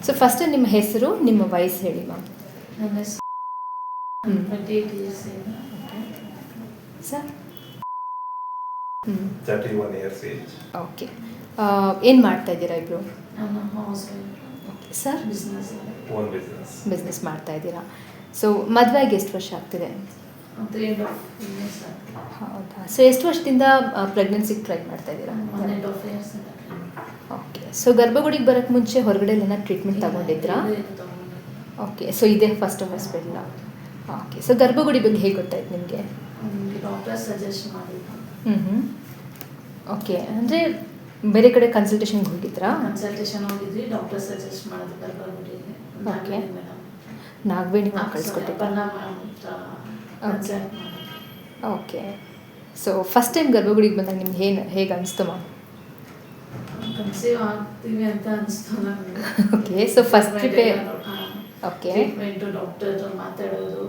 So first ನಿಮ್ಮ ಹೆಸರು, ನಿಮ್ಮ ವಯಸ್ಸು ಹೇಳಿ ಮ್ಯಾಮ್. ನನ್ನ ಹೆಸರು 28 years sir 31 years age. Okay. ಏನು ಮಾಡ್ತಾ ಇದ್ದೀರಾ ಇಬ್ಬರು? ನಾನು house wife. Okay sir, business Own business. Business ಮಾಡ್ತಾ ಇದ್ದೀರಾ. ಸೊ ಮದುವೆಗೆ ಎಷ್ಟು ವರ್ಷ ಆಗ್ತಿದೆ? 3 years. ಹೌದಾ. ಸೊ ಎಷ್ಟು ವರ್ಷದಿಂದ ಪ್ರೆಗ್ನೆನ್ಸಿಗೆ ಟ್ರೈ ಮಾಡ್ತಾ ಇದ್ದೀರಾ? 1.5 years. ಓಕೆ. ಸೊ ಗರ್ಭಗುಡಿಗೆ ಬರೋಕ್ಕೆ ಮುಂಚೆ ಹೊರಗಡೆ ಎಲ್ಲ ಟ್ರೀಟ್ಮೆಂಟ್ ತಗೊಂಡಿದ್ರಾ? ಓಕೆ. ಸೊ ಇದೇ ಫಸ್ಟ್ ಹಾಸ್ಪಿಟಲ್. ಓಕೆ. ಸೊ ಗರ್ಭಗುಡಿ ಬಗ್ಗೆ ಹೇಗೆ ಗೊತ್ತಾಯ್ತು ನಿಮಗೆ? ಡಾಕ್ಟರ್ ಸಜೆಸ್ಟ್ ಮಾಡಿದ್ರು. ಓಕೆ. ಅಂದರೆ ಬೇರೆ ಕಡೆ ಕನ್ಸಲ್ಟೇಷನ್ಗೆ ಹೋಗಿದ್ರಾ? ಕನ್ಸಲ್ಟೇಷನ್ ಹೋಗಿದ್ವಿ, ಡಾಕ್ಟರ್ ಸಜೆಸ್ಟ್ ಮಾಡಿದ್ರು ಗರ್ಭಗುಡಿಗೆ. ಓಕೆ. ನಾಗವೇಣಿ ಮ್ಯಾಮ್ ಕಳಿಸ್ಕೊಟ್ಟಿದ್ರಾ? ಓಕೆ. ಸೊ ಫಸ್ಟ್ ಟೈಮ್ ಗರ್ಭಗುಡಿಗೆ ಬಂದಾಗ ನಿಮ್ಗೆ ಹೇಗೆ ಅನಿಸ್ತು ಮ್ಯಾಮ್? ಕನ್ಸೀವ್ ಆಗ್ತೀವಿ ಅಂತ ಅನಿಸ್ತು ನನಗೆ. ಓಕೆ. ಸೊ ಫಸ್ಟ್ ಟ್ರಿಪೇ. ಓಕೆ. ಟ್ರೀಟ್ಮೆಂಟ್, ಡಾಕ್ಟರ್ ಮಾತಾಡೋದು,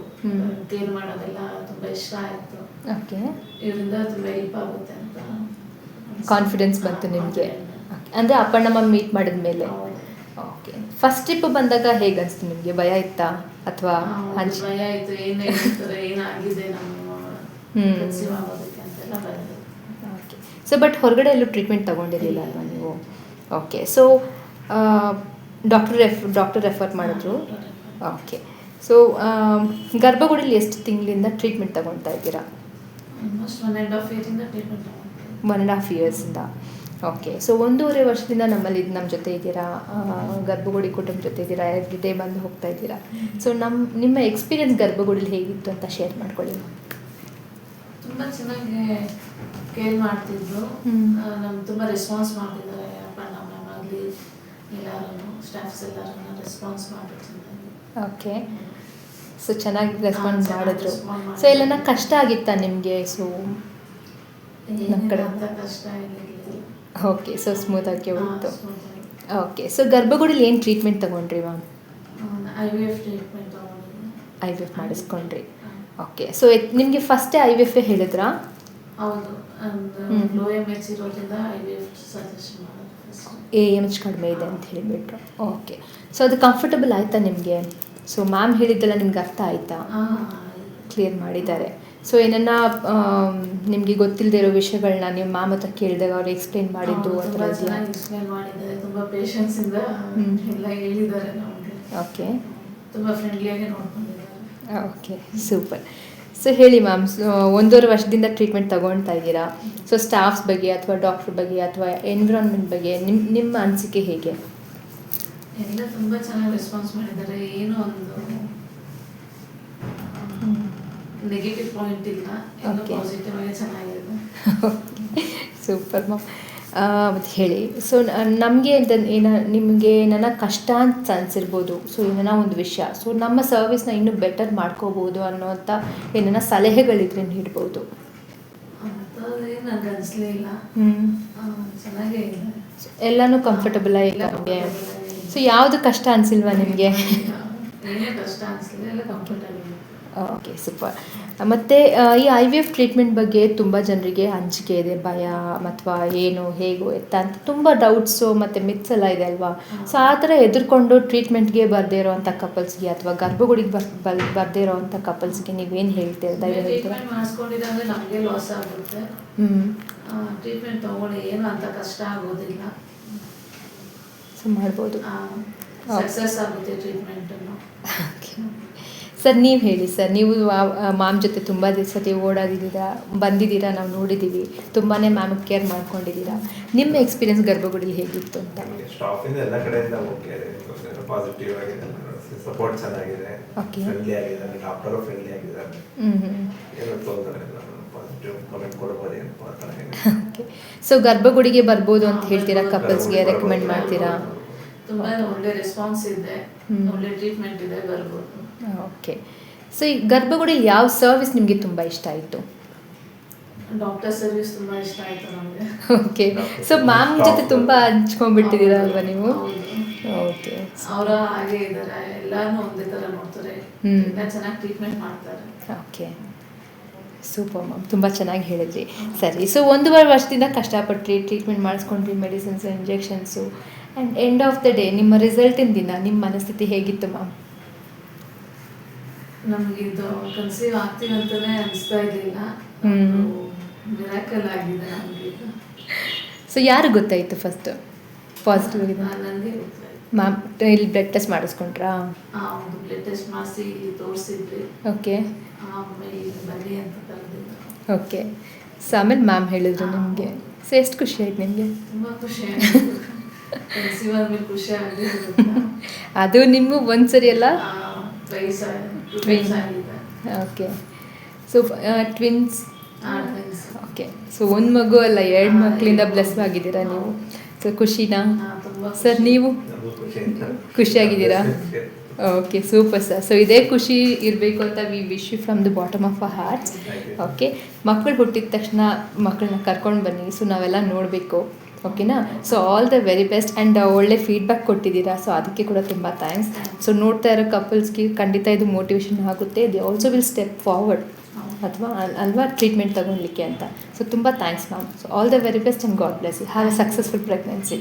ಕೇರ್ ಮಾಡೋದೆಲ್ಲ ತುಂಬ ಇಷ್ಟ ಆಯಿತು. ಓಕೆ. ಇದರಿಂದ ತುಂಬ ಹೆಲ್ಪ್ ಆಗುತ್ತೆ ಅಂತ ಕಾನ್ಫಿಡೆನ್ಸ್ ಬಂತು ನಿಮಗೆ? ಅಂದರೆ ಅಪ್ಪಣ್ಣಮ್ಮ ಮೀಟ್ ಮಾಡಿದ ಮೇಲೆ? ಓಕೆ. ಫಸ್ಟ್ ಟ್ರಿಪ್ ಬಂದಾಗ ಹೇಗೆ ಅನಿಸ್ತು ನಿಮಗೆ? ಭಯ ಇತ್ತಾ ಅಥವಾ ಭಯ ಆಯಿತು, ಏನು ಹೇಳ್ತಾರೆ, ಏನಾಗಿದೆ ನಮ್ಮ ಕನ್ಸೀವ್ ಆಗೋದಕ್ಕೆ ಅಂತೆಲ್ಲ ಭಯ. ಓಕೆ. ಸೊ ಬಟ್ ಹೊರಗಡೆ ಎಲ್ಲೂ ಟ್ರೀಟ್ಮೆಂಟ್ ತೊಗೊಂಡಿರಲಿಲ್ಲ ಅಲ್ವಾ ನೀವು? ಓಕೆ. ಸೊ ಡಾಕ್ಟರ್ ರೆಫರ್ ಮಾಡಿದ್ರು. ಓಕೆ. ಸೊ ಗರ್ಭಗುಡಿಲಿ ಎಷ್ಟು ತಿಂಗಳಿಂದ ಟ್ರೀಟ್ಮೆಂಟ್ ತಗೊಳ್ತಾ ಇದ್ದೀರಾ? ಆಲ್ಮೋಸ್ಟ್ 1.5 years ಟ್ರೀಟ್ಮೆಂಟ್ ತಗೊಂಡು. 1.5 years. ಓಕೆ. ಸೊ 1.5 ವರ್ಷದಿಂದ ನಮ್ಮ ಜೊತೆ ಇದ್ದೀರಾ, ಗರ್ಭಗುಡಿ ಕುಟುಂಬ ಜೊತೆ ಇದ್ದೀರಾ, ಎವ್ರಿ ಡೇ ಬಂದು ಹೋಗ್ತಾ ಇದ್ದೀರಾ. ಸೊ ನಿಮ್ಮ ಎಕ್ಸ್ಪೀರಿಯನ್ಸ್ ಗರ್ಭಗುಡಿಲಿ ಹೇಗಿತ್ತು ಅಂತ ಶೇರ್ ಮಾಡ್ಕೊಳ್ಳಿ. ತುಂಬ ಚೆನ್ನಾಗಿ ಕೇರ್ ಮಾಡ್ತಿದ್ರು. ನಮ್ಗೆ ತುಂಬ ರೆಸ್ಪಾನ್ಸ್ ಮಾಡ್ತಿದ್ದಾರೆ. ಅಪ್ಪ ನಮ್ಮಲ್ಲಿ ಎಲ್ಲರೂ ಸ್ಟಾಫ್ಸ್ ಎಲ್ಲರೂ ರೆಸ್ಪಾನ್ಸ್ ಮಾಡಿದ್ರು. ಓಕೆ. ಸೊ ಚೆನ್ನಾಗಿ ರೆಸ್ಪಾನ್ಸ್ ಮಾಡಿದ್ರು. ಸೊ ಎಲ್ಲನ ಕಷ್ಟ ಆಗಿತ್ತಾ ನಿಮಗೆ? ಸೊ ನಮ್ಮ ಕಡೆ ಕಷ್ಟ ಏನಿಲ್ಲ. ಓಕೆ. ಸೊ ಸ್ಮೂತಾಗಿ ಹೋಯಿತು. ಓಕೆ. ಸೊ ಗರ್ಭಗುಡಿಲಿ ಏನು ಟ್ರೀಟ್ಮೆಂಟ್ ತೊಗೊಂಡ್ರಿ ಮ್ಯಾಮ್? IVF ಟ್ರೀಟ್ಮೆಂಟ್ ತೊಗೊಂಡಿದ್ದೀನಿ. IVF ಮಾಡಿಸ್ಕೊಂಡ್ರಿ. ಓಕೆ. ಸೊ ನಿಮಗೆ ಫಸ್ಟೇ IVF ಹೇಳಿದ್ರಾ? ಹೌದು. ಲೋ MH ಇರೋದ್ರಿಂದ IVF ಸಜೆಸ್ಟ್ ಮಾಡೋದು. AMH ಕಡಿಮೆ ಇದೆ ಅಂತ ಹೇಳಿಬಿಟ್ರು. ಓಕೆ. ಸೊ ಅದು ಕಂಫರ್ಟಬಲ್ ಆಯಿತಾ ನಿಮಗೆ? ಸೊ ಮ್ಯಾಮ್ ಹೇಳಿದ್ದೆಲ್ಲ ನಿಮ್ಗೆ ಅರ್ಥ ಆಯಿತಾ? ಕ್ಲಿಯರ್ ಮಾಡಿದ್ದಾರೆ. ಸೊ ಏನನ್ನ ನಿಮಗೆ ಗೊತ್ತಿಲ್ಲದೆ ಇರೋ ವಿಷಯಗಳನ್ನ ನಿಮ್ಮ ಮ್ಯಾಮ್ ಹತ್ರ ಕೇಳಿದಾಗ ಅವ್ರು ಎಕ್ಸ್ಪ್ಲೇನ್ ಮಾಡಿದ್ದು ಆ ಥರ ಇದೆಯಾ? ಎಕ್ಸ್ಪ್ಲೇನ್ ಮಾಡಿದ್ದಾರೆ. ತುಂಬ ಪೇಷನ್ಸಿಂದ ಎಲ್ಲ ಹೇಳಿದ್ದಾರೆ ನಮಗೆ. ಓಕೆ. ತುಂಬ ಫ್ರೆಂಡ್ಲಿಯಾಗಿ ನೋಡ್ಕೊಂಡಿದ್ದಾರೆ. ಓಕೆ. ಸೂಪರ್. ಸೊ ಹೇಳಿ ಮ್ಯಾಮ್, 1.5 ವರ್ಷದಿಂದ ಟ್ರೀಟ್ಮೆಂಟ್ ತೊಗೊಳ್ತಾ ಇದ್ದೀರಾ. ಸೊ ಸ್ಟಾಫ್ಸ್ ಬಗ್ಗೆ ಅಥವಾ ಡಾಕ್ಟ್ರ್ ಬಗ್ಗೆ ಅಥವಾ ಎನ್ವಿರಾನ್ಮೆಂಟ್ ಬಗ್ಗೆ ನಿಮ್ಮ ಅನಿಸಿಕೆ ಹೇಗೆ? ಎಲ್ಲ ತುಂಬ ಚೆನ್ನಾಗಿ ರೆಸ್ಪಾನ್ಸ್ ಮಾಡಿದ್ದಾರೆ. ಏನೋ ಒಂದು ನೆಗೆಟಿವ್ ಪಾಯಿಂಟ್ ಇಲ್ಲ, ಎಲ್ಲ ಪಾಸಿಟಿವ್ ಆಗಿ ಚೆನ್ನಾಗಿದೆ. Super ma'am. ಮತ್ತು ಹೇಳಿ, ಸೊ ನಮಗೆ ನಿಮಗೆ ನನ್ನ ಕಷ್ಟ ಅಂತ ಅನಿಸಿರ್ಬೋದು. ಸೊ ಏನೋ ಒಂದು ವಿಷಯ, ಸೊ ನಮ್ಮ ಸರ್ವಿಸ್ನ ಇನ್ನೂ ಬೆಟರ್ ಮಾಡ್ಕೋಬೋದು ಅನ್ನೋಂಥ ಏನೋ ಸಲಹೆಗಳಿದ್ರೆ ನೀಡ್ಬೋದು. ಅಂಥದ್ದೇನು ನನಗೆ ಅನಿಸ್ಲೇ ಇಲ್ಲ. ಚೆನ್ನಾಗೇ ಇದೆ. ಎಲ್ಲನೂ ಕಂಫರ್ಟಬಲ್ ಆಯಿತು ನಮಗೆ. ಸೊ ಯಾವುದು ಕಷ್ಟ ಅನಿಸಿಲ್ವಾ ನಿಮಗೆ? ಏನೇ ಕಷ್ಟ ಅನಿಸ್ಲಿಲ್ಲ, ಎಲ್ಲ ಕಂಫರ್ಟಬಲ್. ಓಕೆ. ಸೂಪರ್. ಮತ್ತು ಈ IVF ಟ್ರೀಟ್ಮೆಂಟ್ ಬಗ್ಗೆ ತುಂಬ ಜನರಿಗೆ ಅಂಜಿಕೆ ಇದೆ, ಭಯ ಅಥವಾ ಏನು ಹೇಗೋ ಎತ್ತ ಅಂತ ತುಂಬ ಡೌಟ್ಸು ಮತ್ತು ಮಿತ್ಸ್ ಎಲ್ಲ ಇದೆ ಅಲ್ವಾ? ಸೊ ಆ ಥರ ಎದುರ್ಕೊಂಡು ಟ್ರೀಟ್ಮೆಂಟ್ಗೆ ಬರದೇ ಇರೋವಂಥ ಕಪಲ್ಸ್ಗೆ ಅಥವಾ ಗರ್ಭಗುಡಿಗೆ ಬರದೇ ಇರೋವಂಥ ಕಪಲ್ಸ್ಗೆ ನೀವೇನು ಹೇಳ್ತೀರ? ಟ್ರೀಟ್ಮೆಂಟ್ ಮಾಡಿಸ್ಕೊಂಡಿದ್ದಂದ್ರೆ ನಮಗೆ ಲಾಸ್ ಆಗುತ್ತೆ. ಟ್ರೀಟ್ಮೆಂಟ್ ತೊಗೊಳ್ಳಿ, ಏನು ಅಂತ ಕಷ್ಟ ಆಗೋದಿಲ್ಲ. ಸೊ ಮಾಡ್ಬೋದು, ಸಕ್ಸಸ್ ಆಗುತ್ತೆ ಟ್ರೀಟ್ಮೆಂಟನ್ನು. ಓಕೆ. ಸರ್ ನೀವು ಹೇಳಿ ಸರ್, ನೀವು ಮ್ಯಾಮ್ ಜೊತೆ ತುಂಬ ಸತಿ ಓಡಾಡಿದ್ದೀರಾ, ಬಂದಿದ್ದೀರಾ, ನಾವು ನೋಡಿದ್ದೀವಿ, ತುಂಬಾ ಮ್ಯಾಮಿಗೆ ಕೇರ್ ಮಾಡ್ಕೊಂಡಿದ್ದೀರಾ. ನಿಮ್ಮ ಎಕ್ಸ್ಪೀರಿಯನ್ಸ್ ಗರ್ಭಗುಡಿಲಿ ಹೇಗಿತ್ತು ಅಂತ? ಸ್ಟಾಫಿಂದ ಎಲ್ಲ ಕಡೆಯಿಂದ ಓಕೆ, ಪಾಸಿಟಿವ್ ಆಗಿದೆ, ಸಪೋರ್ಟ್ ಚೆನ್ನಾಗಿದೆ, ಫ್ರೆಂಡ್ಲಿ ಆಗಿದ್ದಾರೆ, ಡಾಕ್ಟರು ಫ್ರೆಂಡ್ಲಿ ಆಗಿದ್ದಾರೆ, ಏನು ತೊಂದರೆ ಇಲ್ಲ, ಪಾಸಿಟಿವ್ ಕಮೆಂಟ್ ಕೊಡ್ಬೋದು. ಏನು ಓಕೆ. ಸೊ ಗರ್ಭಗುಡಿಗೆ ಬರ್ಬೋದು ಅಂತ ಹೇಳ್ತೀರಾ? ಕಪಲ್ಸ್ಗೆ ರೆಕಮೆಂಡ್ ಮಾಡ್ತೀರಾ? ತುಂಬ ಒಳ್ಳೆ ರೆಸ್ಪಾನ್ಸ್ ಇದೆ, ಒಳ್ಳೆ ಟ್ರೀಟ್ಮೆಂಟ್ ಇದೆ, ಬರ್ಬೋದು. ಓಕೆ. ಸೊ ಈ ಗರ್ಭಗುಡಿಲಿ ಯಾವ ಸರ್ವಿಸ್ ನಿಮಗೆ ತುಂಬ ಇಷ್ಟ ಆಯಿತು? ಡಾಕ್ಟರ್ ಸರ್ವಿಸ್ ತುಂಬ ಇಷ್ಟ ಆಯಿತು ನಮಗೆ. ಓಕೆ. ಸೊ ಮ್ಯಾಮ್ ಜೊತೆ ತುಂಬ ಹಂಚ್ಕೊಂಡ್ಬಿಟ್ಟಿದ್ದೀರಾ ಅಲ್ವಾ ನೀವು? ಓಕೆ. ಅವರ ಹಾಗೆ ಇದ್ದಾರೆ, ಎಲ್ಲಾನು ಒಂದೇ ಥರ ನೋಡ್ತಾರೆ, ಎಲ್ಲ ಚೆನ್ನಾಗಿ ಟ್ರೀಟ್ಮೆಂಟ್ ಮಾಡ್ತಾರೆ. ಓಕೆ. ಸೂಪರ್ ಮ್ಯಾಮ್, ತುಂಬ ಚೆನ್ನಾಗಿ ಹೇಳಿದ್ರಿ. ಸರಿ. ಸೊ 1.5 ವರ್ಷದಿಂದ ಕಷ್ಟಪಟ್ಟು ಟ್ರೀಟ್ಮೆಂಟ್ ಮಾಡಿಸ್ಕೊಂಡ್ರಿ, medicines, injections, and end of the day ನಿಮ್ಮ ರಿಸಲ್ಟಿನ ದಿನ ನಿಮ್ಮ ಮನಸ್ಥಿತಿ ಹೇಗಿತ್ತು ಮ್ಯಾಮ್? ನಮ್ಗೆ ಇದು ಕನ್ಸೀವ್ ಆಗ್ತೀವಿ ಅಂತಾನೆ ಅನಿಸ್ತಾ ಇರಲಿಲ್ಲ. ಮಿರಾಕಲ್ ಆಗಿದೆ ನಮಗೆ. ಸೊ ಯಾರು ಗೊತ್ತಾಯಿತು ಫಸ್ಟ್ ಪಾಸಿಟಿವ್ ಆಗಿದೆ? ನನಗೆ ಗೊತ್ತಾಯ್ತು. ಮ್ಯಾಮ್ ಇಲ್ಲಿ ಬ್ಲಡ್ ಟೆಸ್ಟ್ ಮಾಡಿಸ್ಕೊಂಡ್ರಾ? ಒಂದು ಬ್ಲಡ್ ಟೆಸ್ಟ್ ಮಾಡಿಸಿ ಇಲ್ಲಿ ತೋರಿಸಿದ್ರಿ. ಓಕೆ. ಆಮೇಲೆ ಇಲ್ಲಿ ಬನ್ನಿ ಅಂತ ಕರೆದಿದ್ದು. ಓಕೆ. ಸೊ ಆಮೇಲೆ ಮ್ಯಾಮ್ ಹೇಳಿದ್ರು ನಿಮಗೆ. ಸೊ ಎಷ್ಟು ಖುಷಿ ಆಯ್ತು ನಿಮಗೆ? ತುಂಬ ಖುಷಿ ಆಯಿತು. ಕನ್ಸೀವ್ ಆದ್ಮೇಲೆ ಖುಷಿ ಆಗಿದೆ. ಅದು ನಿಮಗೂ ಒಂದು ಸರಿ ಅಲ್ಲ? ಟ್ವಿನ್ಸ್ ಆಗಿದೆ. Okay. So twins. Twins. Okay. So ಒಂದು ಮಗು ಅಲ್ಲ 2 ಮಕ್ಕಳಿಂದ ಬ್ಲೆಸ್ ಆಗಿದ್ದೀರಾ ನೀವು. ಸೊ ಖುಷಿನಾ? ತುಂಬ ಸರ್ ನೀವು ನಮಗೂ ಖುಷಿ ಆಯ್ತು. ಖುಷಿಯಾಗಿದ್ದೀರಾ? Okay, super sir. ಸೊ ಇದೇ ಖುಷಿ ಇರಬೇಕು ಅಂತ we wish you from the bottom of a hearts. Okay. ಮಕ್ಕಳು ಹುಟ್ಟಿದ ತಕ್ಷಣ ಮಕ್ಕಳನ್ನ ಕರ್ಕೊಂಡು ಬನ್ನಿ. ಸೊ ನಾವೆಲ್ಲ ನೋಡಬೇಕು. ಓಕೆನಾ? So all the very best. And ಒಳ್ಳೆ ಫೀಡ್ಬ್ಯಾಕ್ ಕೊಟ್ಟಿದ್ದೀರಾ. ಸೊ ಅದಕ್ಕೆ ಕೂಡ ತುಂಬ ಥ್ಯಾಂಕ್ಸ್. ಸೊ ನೋಡ್ತಾ ಇರೋ ಕಪಲ್ಸ್ಗೆ ಖಂಡಿತ ಇದು ಮೋಟಿವೇಶನ್ ಆಗುತ್ತೆ. They also will step forward ಅಥವಾ ಅಲ್ವಾ ಟ್ರೀಟ್ಮೆಂಟ್ ತಗೊಳ್ಲಿಕ್ಕೆ ಅಂತ. ಸೊ ತುಂಬ thanks ma'am. So all the very best and God bless you. Have a successful pregnancy.